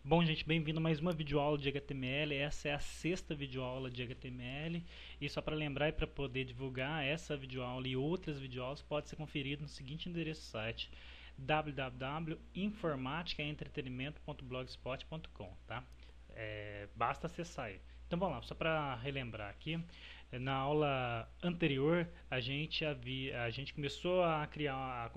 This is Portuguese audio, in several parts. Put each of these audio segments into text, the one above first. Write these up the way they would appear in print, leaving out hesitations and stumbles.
Bom, gente, bem-vindo a mais uma videoaula de HTML. Essa é a sexta videoaula de HTML. E só para lembrar e para poder divulgar essa videoaula e outras videoaulas, pode ser conferido no seguinte endereço do site: www.informaticaentretenimento.blogspot.com, tá? Basta acessar aí. Então vamos lá, só para relembrar aqui. Na aula anterior, a gente começou a criar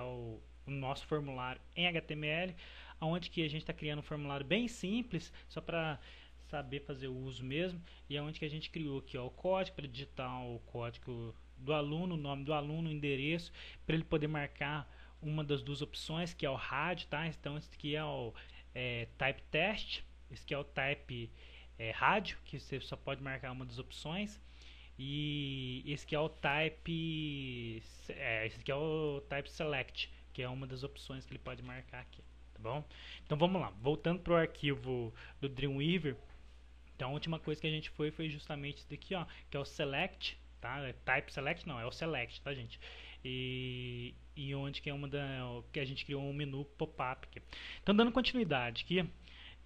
o nosso formulário em HTML, onde que a gente está criando um formulário bem simples, só para saber fazer o uso mesmo, e onde que a gente criou aqui ó, o código para digitar o código do aluno, o nome do aluno, o endereço, para ele poder marcar uma das duas opções, que é o rádio, tá? Então esse aqui é o type test, esse aqui é o type rádio, que você só pode marcar uma das opções. E esse aqui é o type select, que é uma das opções que ele pode marcar aqui, tá bom? Então vamos lá, voltando para o arquivo do Dreamweaver. Então a última coisa que a gente foi justamente isso daqui, ó, que é o select, tá? Type select não, é o select, tá, gente? E onde que é que a gente criou um menu pop-up aqui. Então dando continuidade aqui,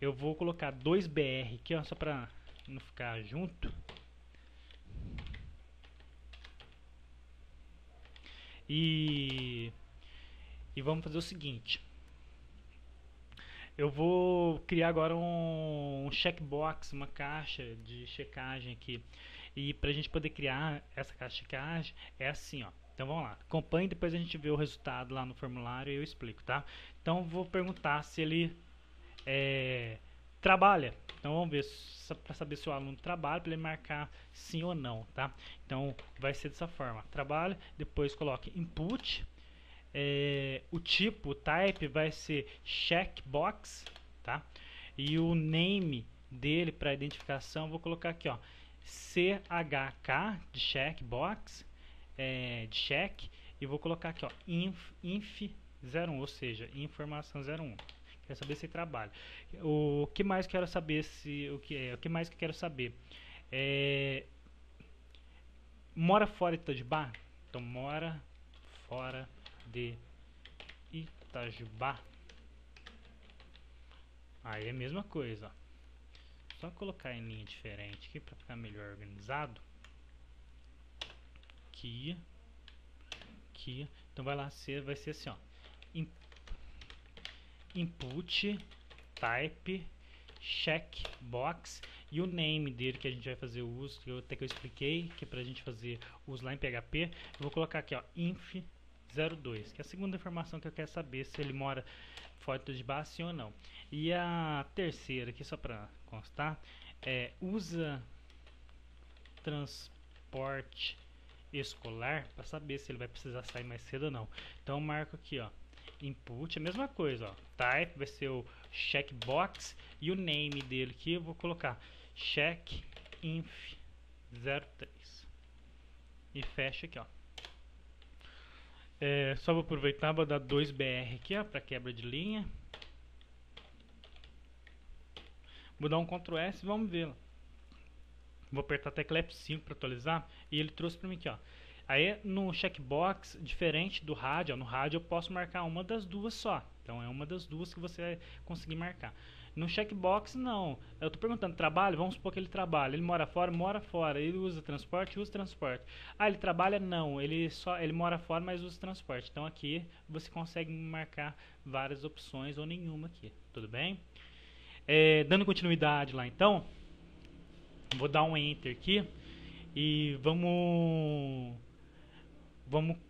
eu vou colocar 2BR aqui, ó, só para não ficar junto. E vamos fazer o seguinte. Eu vou criar agora um checkbox, uma caixa de checagem aqui. E para a gente poder criar essa caixa de checagem é assim, ó. Então vamos lá, acompanhe, depois a gente vê o resultado lá no formulário e eu explico, tá? Então vou perguntar se ele trabalha. Então vamos ver para saber se o aluno trabalha, para ele marcar sim ou não, tá? Então vai ser dessa forma: trabalha, depois coloque input. O tipo, o type vai ser checkbox, tá? E o name dele para identificação vou colocar aqui, ó, CHK de checkbox, de check, e vou colocar aqui, ó, inf01, ou seja, informação 01. Quero saber se trabalha. O que mais quero saber o que mais que quero saber? Mora fora de Itajubá? Então mora fora de Itajubá. Aí é a mesma coisa, ó. Só colocar em linha diferente aqui para ficar melhor organizado. Aqui. Então vai ser assim, ó. Input type checkbox e o name dele que a gente vai fazer o uso, que eu expliquei, que é pra gente fazer uso lá em PHP. Eu vou colocar aqui, ó, inf02, que é a segunda informação que eu quero saber se ele mora fora de base, sim ou não. E a terceira aqui, só para constar, usa transporte escolar, para saber se ele vai precisar sair mais cedo ou não. Então eu marco aqui, ó, input, a mesma coisa, ó, type vai ser o checkbox e o name dele aqui eu vou colocar checkinf03 e fecha aqui, ó. Só vou aproveitar, vou dar 2BR aqui, ó, para quebra de linha. Vou dar um Ctrl S e vamos ver. Vou apertar a tecla F5 para atualizar e ele trouxe para mim aqui, ó. Aí no checkbox, diferente do rádio, ó, no rádio eu posso marcar uma das duas só. Então é uma das duas que você vai conseguir marcar. No checkbox não. Eu estou perguntando, trabalha? Vamos supor que ele trabalha. Ele mora fora. Ele usa transporte? Usa transporte. Ah, ele trabalha? Não. Ele mora fora, mas usa transporte. Então aqui você consegue marcar várias opções ou nenhuma aqui. Tudo bem? Dando continuidade lá então, vou dar um Enter aqui e vamos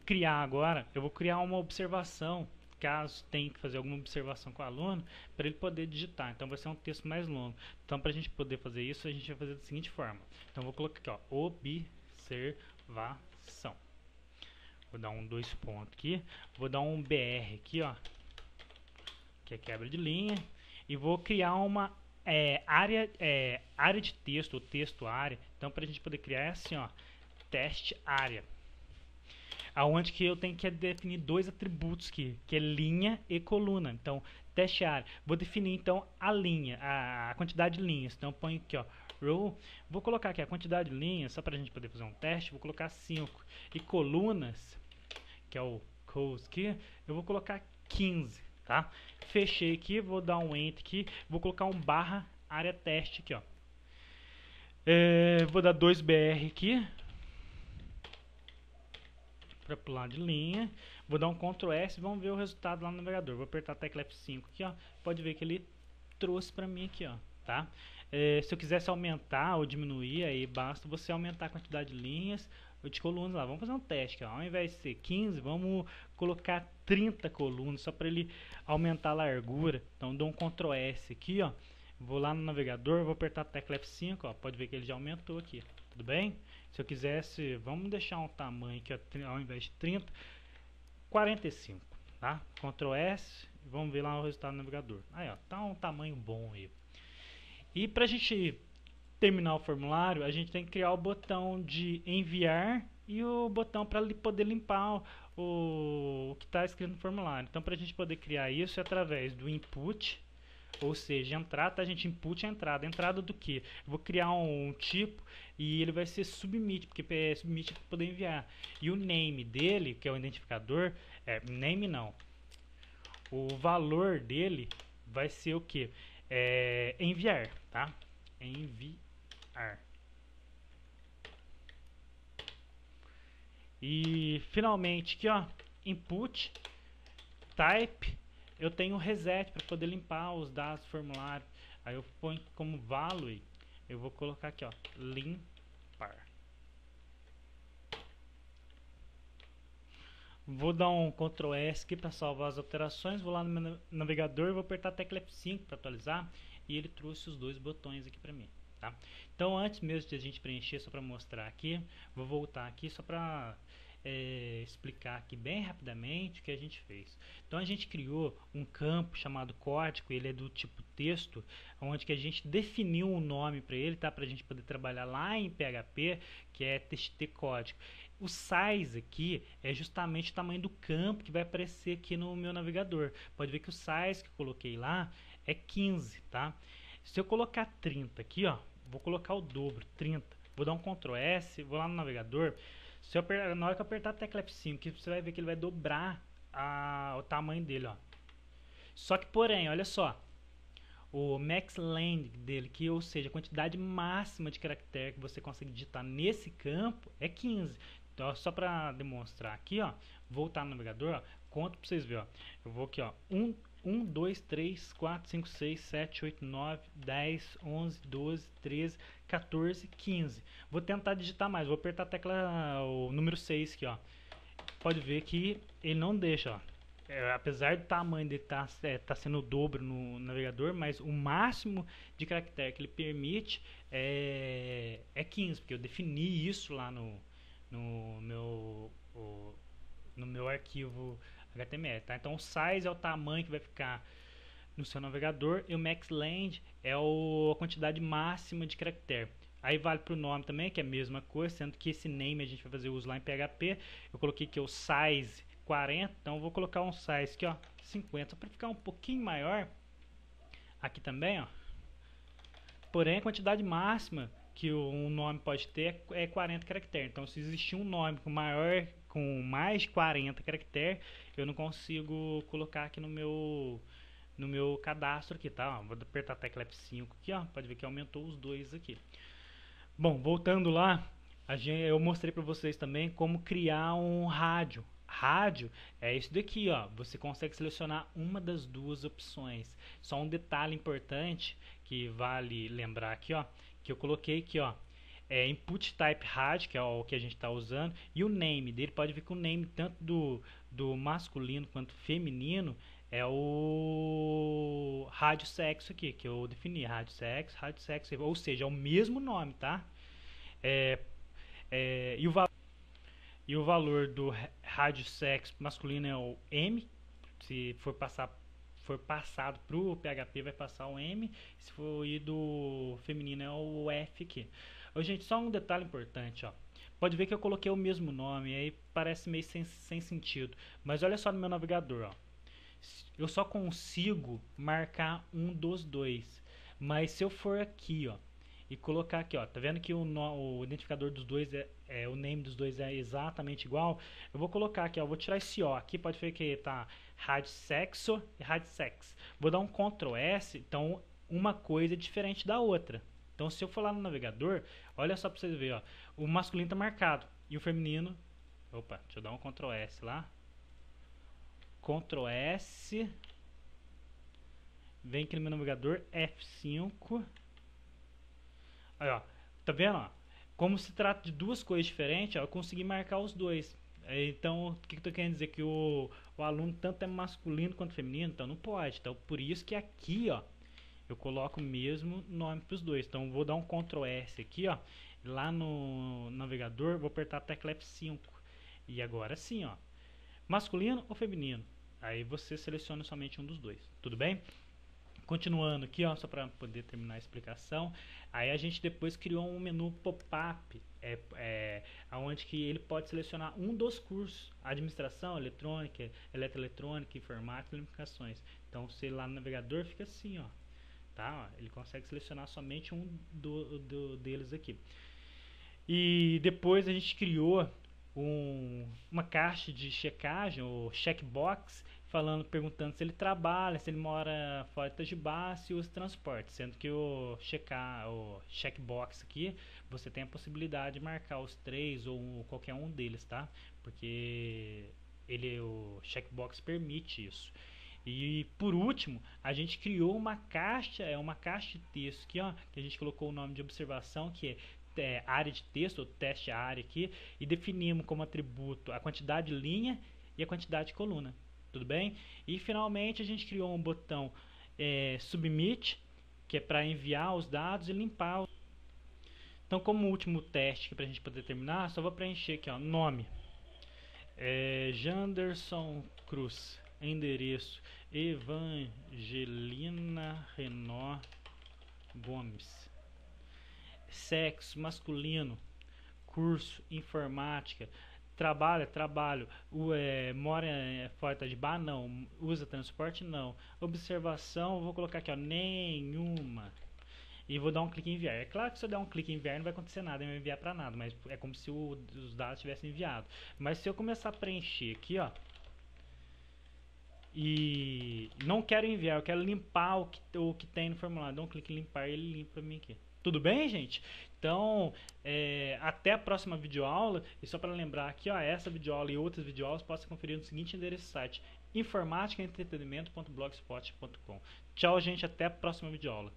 criar agora. Eu vou criar uma observação, caso tenha que fazer alguma observação com o aluno, para ele poder digitar. Então vai ser um texto mais longo. Então para a gente poder fazer isso, a gente vai fazer da seguinte forma. Então vou colocar aqui, ó, observação. Vou dar um 2 pontos aqui. Vou dar um BR aqui, ó, que é quebra de linha. E vou criar uma área de texto, ou texto área. Então para a gente poder criar é assim, ó, teste área. Aonde que eu tenho que definir dois atributos aqui, que é linha e coluna. Então, teste área. Vou definir então a linha, a quantidade de linhas. Então, põe aqui, ó, row. Vou colocar aqui a quantidade de linhas, só para a gente poder fazer um teste. Vou colocar 5. E colunas, que é o cos aqui, eu vou colocar 15. tá? Fechei aqui, vou dar um enter aqui, vou colocar um barra área teste aqui, ó. Vou dar 2BR aqui para pular de linha. Vou dar um Ctrl S, vamos ver o resultado lá no navegador. Vou apertar a tecla F5 aqui, ó. Pode ver que ele trouxe para mim aqui, ó, tá? Se eu quisesse aumentar ou diminuir, aí basta você aumentar a quantidade de linhas ou de colunas lá. Vamos fazer um teste, ó. Ao invés de ser 15, vamos colocar 30 colunas, só para ele aumentar a largura. Então dou um Ctrl S aqui, ó. Vou lá no navegador, vou apertar a tecla F5, ó. Pode ver que ele já aumentou aqui, tudo bem? Se eu quisesse, vamos deixar um tamanho aqui, ó, ao invés de 30, 45, tá? Ctrl S, vamos ver lá o resultado do navegador. Aí, ó, tá um tamanho bom aí. E pra gente terminar o formulário, a gente tem que criar o botão de enviar e o botão para poder limpar o que está escrito no formulário. Então, para a gente poder criar isso é através do input, ou seja, entrada, tá, gente? Input é entrada. Entrada do que? Vou criar um tipo e ele vai ser submit, porque é submit para poder enviar. E o name dele, que é o identificador, name não. O valor dele vai ser o que? Enviar, tá? Enviar. E finalmente aqui, ó, input type, eu tenho reset para poder limpar os dados do formulário. Aí eu ponho como value, eu vou colocar aqui, ó, limpar. Vou dar um Ctrl S aqui para salvar as alterações. Vou lá no meu navegador e vou apertar a tecla F5 para atualizar. E ele trouxe os dois botões aqui para mim, tá? Então, antes mesmo de a gente preencher, só para mostrar aqui, vou voltar aqui só para explicar aqui bem rapidamente o que a gente fez. Então, a gente criou um campo chamado código, ele é do tipo texto, onde que a gente definiu um nome para ele, tá? Para a gente poder trabalhar lá em PHP, que é txt código. O size aqui é justamente o tamanho do campo que vai aparecer aqui no meu navegador. Pode ver que o size que eu coloquei lá é 15, tá? Se eu colocar 30 aqui, ó, vou colocar o dobro, 30. Vou dar um Ctrl S, vou lá no navegador. Na hora que eu apertar a tecla F5, você vai ver que ele vai dobrar o tamanho dele, ó. Só que, porém, olha só, o max length dele, que, ou seja, a quantidade máxima de caractere que você consegue digitar nesse campo é 15. Então, só para demonstrar aqui, ó, voltar no navegador, ó, conto para vocês verem, ó. Eu vou aqui, ó, 1, 2, 3, 4, 5, 6, 7, 8, 9, 10, 11, 12, 13, 14, 15. Vou tentar digitar mais, vou apertar a tecla, o número 6 aqui, ó. Pode ver que ele não deixa, ó. Apesar do tamanho dele tá sendo o dobro no navegador, mas o máximo de caractere que ele permite é 15, porque eu defini isso lá no meu arquivo HTML, tá? Então o size é o tamanho que vai ficar no seu navegador e o max length é a quantidade máxima de caractere. Aí vale para o nome também, que é a mesma coisa, sendo que esse name a gente vai fazer uso lá em PHP. Eu coloquei aqui o size 40, então eu vou colocar um size aqui, ó, 50, para ficar um pouquinho maior. Aqui também, ó. Porém, a quantidade máxima que um nome pode ter é 40 caracteres. Então, se existir um nome com mais de 40 caracteres, eu não consigo colocar aqui no meu cadastro aqui, tá? Ó, vou apertar a tecla F5 aqui, ó. Pode ver que aumentou os dois aqui. Bom, voltando lá, eu mostrei para vocês também como criar um rádio. Rádio é isso daqui, ó. Você consegue selecionar uma das duas opções. Só um detalhe importante que vale lembrar aqui, ó, que eu coloquei aqui, ó, input type rádio, que é o que a gente está usando, e o name dele. Pode ver que o name tanto do masculino quanto feminino é o rádio sexo aqui, que eu defini, rádio sexo, ou seja, é o mesmo nome, tá? E o valor do rádio sexo masculino é o M. Se for passado para o PHP, vai passar o M. Se for ir do feminino, é o F aqui. Ô, gente, só um detalhe importante, ó. Pode ver que eu coloquei o mesmo nome, aí parece meio sem sentido. Mas olha só no meu navegador, ó. Eu só consigo marcar um dos dois. Mas se eu for aqui, ó, e colocar aqui, ó, tá vendo que o identificador dos dois o name dos dois é exatamente igual? Eu vou colocar aqui, ó, vou tirar esse O aqui, pode ver que tá RadSexo e RadSex. Vou dar um Ctrl S, então uma coisa é diferente da outra. Então se eu for lá no navegador, olha só pra vocês verem, ó, o masculino tá marcado e o feminino, opa, deixa eu dar um Ctrl S lá. Ctrl S, vem aqui no meu navegador, F5. Aí, ó, tá vendo? Ó? Como se trata de duas coisas diferentes, ó, eu consegui marcar os dois. Então, o que eu tô querendo dizer? Que o aluno tanto é masculino quanto feminino, então não pode. Então, por isso que aqui, ó, eu coloco o mesmo nome para os dois. Então, vou dar um Ctrl S aqui, ó, lá no navegador, vou apertar a tecla F5. E agora sim, ó, masculino ou feminino? Aí você seleciona somente um dos dois, tudo bem? Continuando aqui, ó, só para poder terminar a explicação, aí a gente depois criou um menu pop-up, onde que ele pode selecionar um dos cursos, administração, eletrônica, eletroeletrônica, informática e comunicações. Então, se lá no navegador fica assim, ó, tá? Ó, ele consegue selecionar somente um deles aqui. E depois a gente criou uma caixa de checagem, o checkbox, perguntando se ele trabalha, se ele mora fora de Itajubá, se usa transporte, sendo que o checkbox aqui, você tem a possibilidade de marcar os três ou qualquer um deles, tá? Porque o checkbox permite isso. E por último, a gente criou uma caixa de texto aqui, ó, que a gente colocou o nome de observação, que é área de texto, ou teste área aqui, e definimos como atributo a quantidade de linha e a quantidade de coluna. Tudo bem? E finalmente a gente criou um botão Submit, que é para enviar os dados e limpar. Então, como último teste para a gente poder terminar, só vou preencher aqui, ó, nome. Janderson Cruz. Endereço Evangelina Renó Gomes. Sexo masculino. Curso informática. Trabalho. Mora fora de Itajubá? Não. Usa transporte? Não. Observação, vou colocar aqui, ó, nenhuma. E vou dar um clique em enviar. É claro que se eu der um clique em enviar não vai acontecer nada, não vai enviar para nada, mas é como se os dados tivessem enviado. Mas se eu começar a preencher aqui, ó, e não quero enviar, eu quero limpar o que tem no formulário, dou um clique em limpar e ele limpa para mim aqui. Tudo bem, gente? Então, até a próxima videoaula. E só para lembrar aqui, ó, essa videoaula e outras videoaulas pode ser conferida no seguinte endereço do site: informaticaentretenimento.blogspot.com. Tchau, gente, até a próxima videoaula.